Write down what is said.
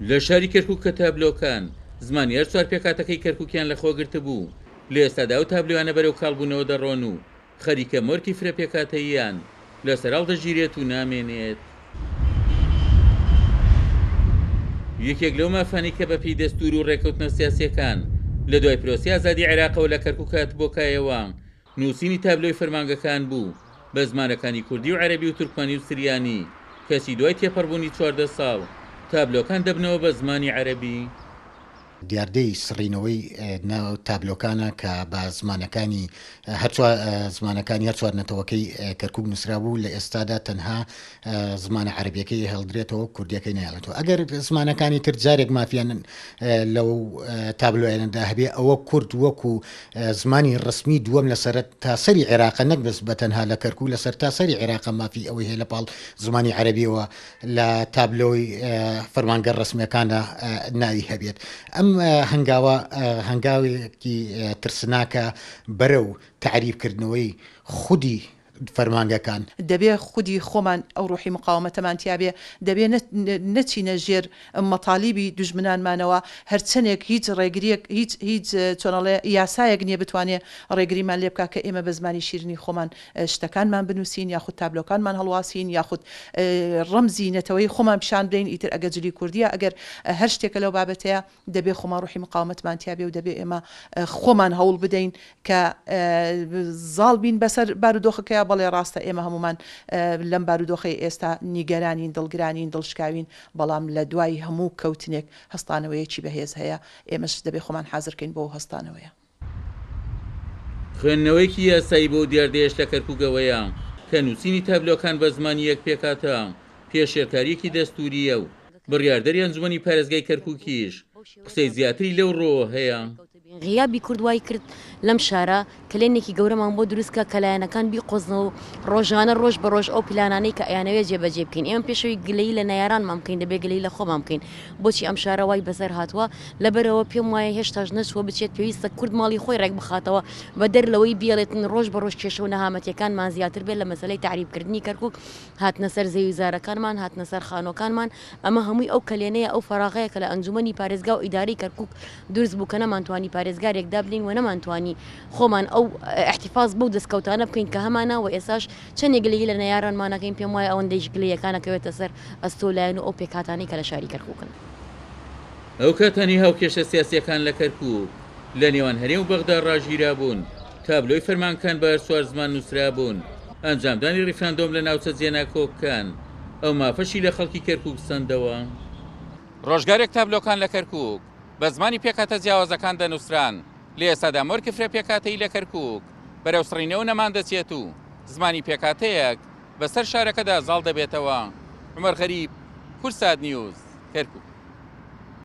لە شاری کەرکووک کە تابلۆکان زمانی هەر چوار پێکاتەکەی کەرکووکیان لە خۆگرتە بوو، لە ئێستادا و تابلۆیانە بەرەو کاڵبوونەوە دەڕۆن و خەریکە مۆرکی فرە پێکاتەییان لەسەراڵ دەژیرێت و نامێنێت. یەکێک لەو مافانی کە بەپی دەستور و ڕێکەوتنە سیاسیەکان لە دوای پرۆسی ئازادی عێراقەوە لە کەرکووک هات بۆ کایەوە نووسینی تابلۆی فەرمانگەکان بوو بە زمانەکانی کوردی و عەرەبی و تورکمانی و سریانی، کەسی دوای تێپەڕبوونی 14 ساڵ تابلۆکان دەبنەوە بە زمانی عەرەبی. دیاردەی سڕینەوەی ناو تابلۆکانە کە بە زمانەکانی زمانەکانی هەر چوارنەتەوەکەی کەرکووک نووسرا بوو، لە ئێستادا تەنها زمانە عەرەبیەکەی هەڵدرێتەوە، کوردیەکەی نایڵێتەوە. ئەگەر زمانەکانی تر جارێک مافیان لەو تابلۆیانەدا هەبێ، ئەوە کورد وەکو زمانی ڕسمی دووەم لەسەر تاسەری عێراقە، نەک بەس بە تەنها لە کەرکووک، لەسەر تاسەری عێراقە مافی ئەوەی هەیە لەپاڵ زمانی عەرەبیەوە لە تابلۆی فەرمانگە ڕسمیەکانە ناوی هەبێت. ئەم هەنگاوێکی ترسناکە بەرەو تعریفکردنەوەی خودی فەرمانگەکان دەبێ خودی خۆمان ئەو ڕوحی مقاومەتەمان تیابێ، دەبێ نەچینە ژێر مەتالیبی دوژمنانمانەوە، هەرچەندێک هیچ ڕێگریەک هیچ چۆنەڵێ یاسایەک نییە بتوانێت ڕێگریمان لێ بکە کە ئێمە بە زمانی شیرنی خۆمان شتەکانمان بنووسین، یاخود تابلۆکانمان هەڵواسین، یاخود ڕەمزی نەتەوەی خۆمان پیشان بدەین. ئیتر ئەگە جلی کوردیە، ئەگەر هەر شتێکە لەو بابەتەیە دەبێ خۆمان ڕوحی مقاومەتمان تیابێ و دەبێ ئێمە خۆمان هەوڵ بدەین کە زاڵ بین بەسەر بارودۆخەکەیە. بەڵێ ڕاستە ئێمە هەمومان لەم بارودۆخی ئێستا نیگەرانین، دڵگرانین، دڵشکاوین، بەڵام لە دوای هەموو کەوتنێک هەستانەوەیەکی بەهێز هەیە، ئێمەش دەبێ خۆمان حازرکەین بۆ هەستانەوەیە. خوێندنەوەیکی یاسایی بۆ دیاردەیەش لە کەرکووکەوەیە کە نووسینی تابلۆکان بە زمانی یەک پێکاتە پێشێرکاریەکی دەستوریە و بڕیاردەری ئەنجومەنی پارێزگای کەرکووکیش قسەی زیاتری لەو ڕۆ هەیە. غیابی کوردوای کرد لەم شارە کلێنێکی گەورەمان بۆ دروستکە کە لایەنەکان بیقۆزنەوە و ڕۆژانە ڕۆژ بە ڕۆژ ئەو پلانانەی کە ئەیانەوێت جێبەجێ بکەین. ئێمە پێشەوەی گلەی لە نەیارانمان بکەین، دەبێ گلەی لە خۆمان بکەین. بۆچی ئەم شارە وای بەسەر هاتووە؟ لەبەرەوە پێم وایە هێشتاش نەچووە بچێت پێویستە کورد ماڵی خۆی ڕێک بخاتەوە بە دەرلەوەی بیاڵێتن ڕۆژ بە ڕۆژ کێشە و نەهامەتیەکانمان زیاتر بێت لە مەسەلەی تعریفکردنی کەرکووک، هاتنە سەر زەوی زارەکانمان، هاتنە سەر خانۆکانمان. ئەمە هەمووی ئەو کلێنەیە، ئەو فەراغەیە کە لە ئەنجومەنی پارێزگا و ئیداری کەرکووک دروست بوو کە نەمانتوانی پارێزگارێک دابنین و نەمانتوانی خۆمان ئەو احتیفاز بەو دەستکەوتانە بکەین کە هەمانە و ئێساش چەندێک گلەیی لە نەیارانمانەکەین. پێم وایە ئەوەندەیش گلەیەکانەکەوێتە سەر ئەستۆلایەن و ئەو پێکهاتانەی کە لە شاری کەرکووکن. ئەو کاتانی هاوکێشە سیاسیەکان لە کەرکووک لە نێوان هەرێم و بەغدا ڕاژیرا بوون، تابلۆی فەرمانکان بە هەر چوار زمان نووسرا بوون، ئەنجامدانی ڕیفراندۆم لە ناوچە جێنا کۆککان ئەو مافەشی لە خەڵکی کەرکووک سەندەوە. ڕۆژگارێک تابلۆکان لە کەرکووک بە زمانی پێکاتە جیاوازەکان دەنووسران، لە ئێستادا مۆرکی فرە پێکاتەی لە کەرکووک بەرەو سڕینەوە نەمان دەچێت و زمانی پێکاتەیەک بەسەر شارەکەدا زاڵ دەبێتەوە. عومەر غەریب، کورسات نیوز، کەرکووک.